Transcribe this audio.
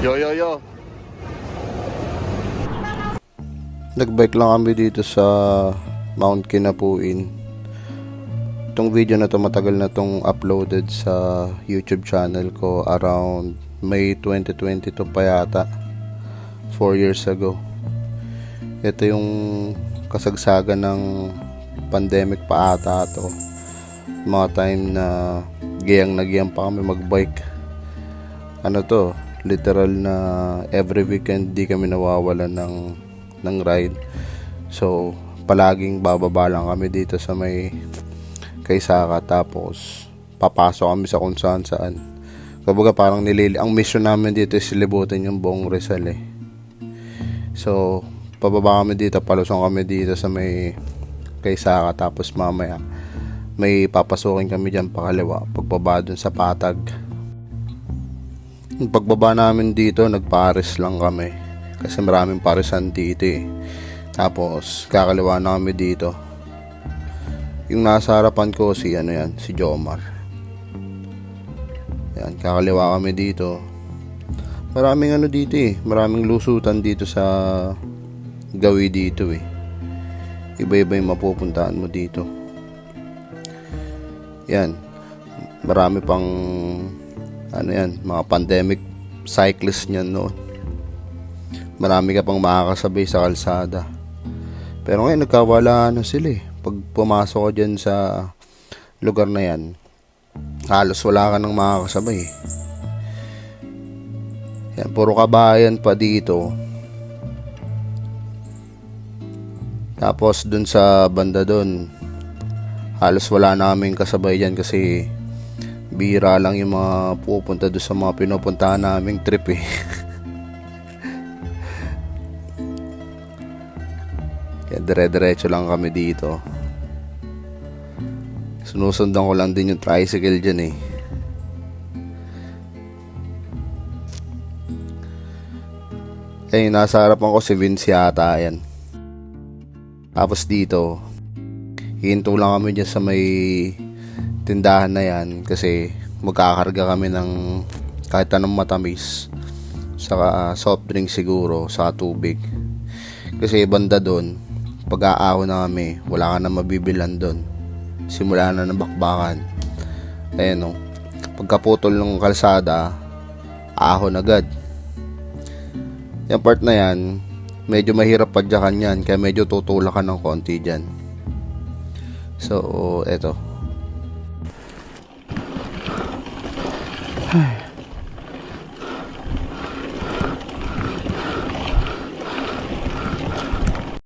Yo. Nagbike lang kami dito sa Mount Kinapuin. Itong video na to matagal na tong uploaded sa YouTube channel ko around May 2022 pa yata, 4 years ago. Ito yung kasagsagan ng pandemic pa ata to. Mga time na giyang pa kami magbike. Ano to, literal na every weekend di kami nawawalan ng ride. So palaging bababa lang kami dito sa may Kaysaka, tapos papasok kami sa kung saan. Kumbaga parang ang mission namin dito is libutin yung buong Rizal eh. So pababa kami dito, palusong kami dito sa may Kaysaka, tapos mamaya may papasukin kami dyan pakaliwa pagbaba dun sa Patag. Yung pagbaba namin dito, nagpares lang kami kasi maraming parisan dito eh. Tapos kakaliwa na kami dito. Yung nasa harapan ko si Jomar. Yan, kakaliwa kami dito. Maraming dito eh, maraming lusutan dito sa gawi dito eh. Iba-iba yung mapupuntahan mo dito. Yan, marami pang mga pandemic cyclists niyan noon. Marami ka pang makakasabay sa kalsada. Pero ngayon nagkawala na sila eh. Pag pumasok ko dyan sa lugar na yan, halos wala ka nang makakasabay. Yan, puro kabayan pa dito. Tapos dun sa banda dun, halos wala na kaming kasabay dyan kasi bira lang yung mga pupunta doon sa mga pinupuntahan naming trip eh. Kaya dire-diretso lang kami dito. Sinusundan ko lang din yung tricycle dyan eh. Nasa harapan ko si Vince yata yan. Tapos dito hihinto lang kami dyan sa may tindahan na yan kasi magkakarga kami ng kahit anong matamis, saka soft drink siguro, saka tubig. Kasi banda doon, pag-aaho na kami, wala ka na mabibilan doon. Simula na ng bakbakan. Ayan o, pagkaputol ng kalsada, ahon agad. Yung part na yan, medyo mahirap padyakan yan, kaya medyo tutulakan ng konti dyan. So, eto.